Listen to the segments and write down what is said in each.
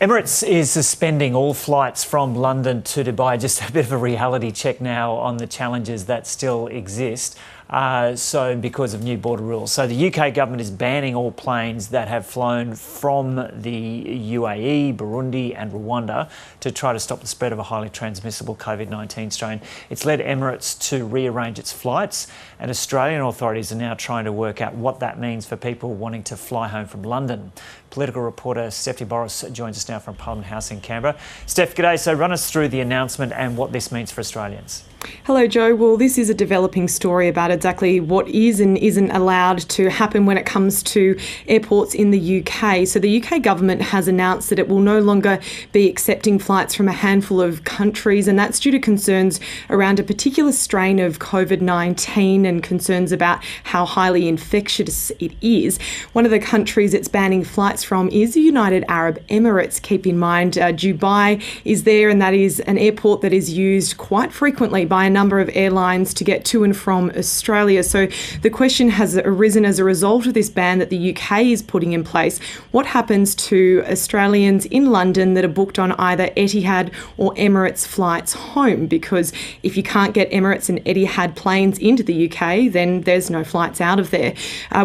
Emirates is suspending all flights from London to Dubai. Just a bit of a reality check now on the challenges that still exist. Because of new border rules. So the UK government is banning all planes that have flown from the UAE, Burundi and Rwanda to try to stop the spread of a highly transmissible COVID-19 strain. It's led Emirates to rearrange its flights, and Australian authorities are now trying to work out what that means for people wanting to fly home from London. Political reporter Stephanie Boris joins us now from Parliament House in Canberra. Steph, g'day. So run us through the announcement and what this means for Australians. Hello, Joe. Well, this is a developing story about exactly what is and isn't allowed to happen when it comes to airports in the UK. So the UK government has announced that it will no longer be accepting flights from a handful of countries, and that's due to concerns around a particular strain of COVID-19 and concerns about how highly infectious it is. One of the countries it's banning flights from is the United Arab Emirates. Keep in mind, Dubai is there, and that is an airport that is used quite frequently by a number of airlines to get to and from Australia. So the question has arisen as a result of this ban that the UK is putting in place. What happens to Australians in London that are booked on either Etihad or Emirates flights home? Because if you can't get Emirates and Etihad planes into the UK, then there's no flights out of there.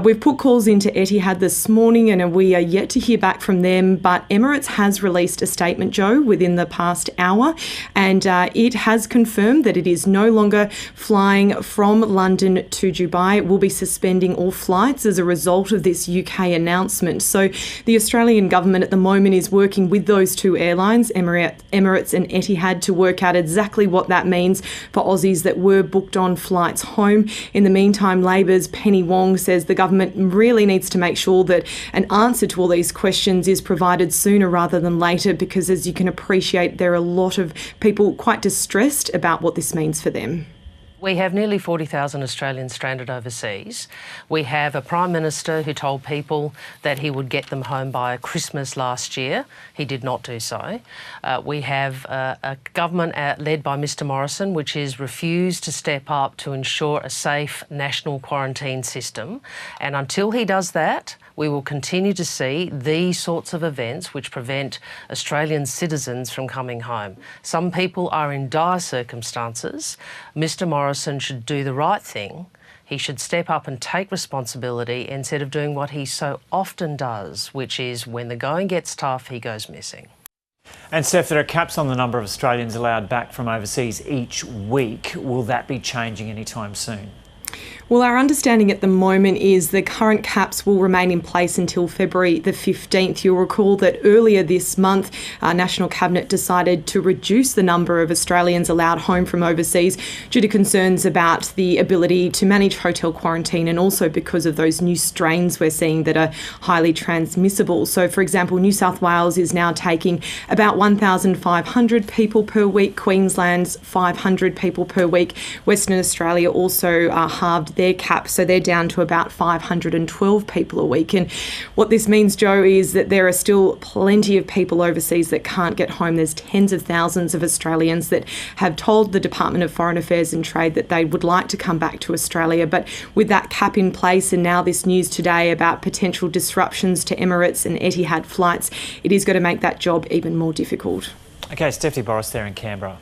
We've put calls into Etihad this morning and we are yet to hear back from them, but Emirates has released a statement, Joe, within the past hour, and it has confirmed that it is no longer flying from London to Dubai. It will be suspending all flights as a result of this UK announcement. So the Australian government at the moment is working with those two airlines, Emirates and Etihad, to work out exactly what that means for Aussies that were booked on flights home. In the meantime, Labor's Penny Wong says the government really needs to make sure that an answer to all these questions is provided sooner rather than later, because as you can appreciate, there are a lot of people quite distressed about what this means for them. We have nearly 40,000 Australians stranded overseas. We have a Prime Minister who told people that he would get them home by Christmas last year. He did not do so. We have a government led by Mr Morrison which has refused to step up to ensure a safe national quarantine system. And until he does that, we will continue to see these sorts of events which prevent Australian citizens from coming home. Some people are in dire circumstances. Mr Morrison should do the right thing. He should step up and take responsibility instead of doing what he so often does, which is when the going gets tough, he goes missing. And Steph, there are caps on the number of Australians allowed back from overseas each week. Will that be changing anytime soon? Well, our understanding at the moment is the current caps will remain in place until February the 15th. You'll recall that earlier this month, our National Cabinet decided to reduce the number of Australians allowed home from overseas due to concerns about the ability to manage hotel quarantine, and also because of those new strains we're seeing that are highly transmissible. So, for example, New South Wales is now taking about 1,500 people per week, Queensland's 500 people per week. Western Australia also halved their cap, so they're down to about 512 people a week. And what this means, Joe, is that there are still plenty of people overseas that can't get home. There's tens of thousands of Australians that have told the Department of Foreign Affairs and Trade that they would like to come back to Australia, but with that cap in place and now this news today about potential disruptions to Emirates and Etihad flights, it is going to make that job even more difficult. Okay, Stephanie Boris there in Canberra.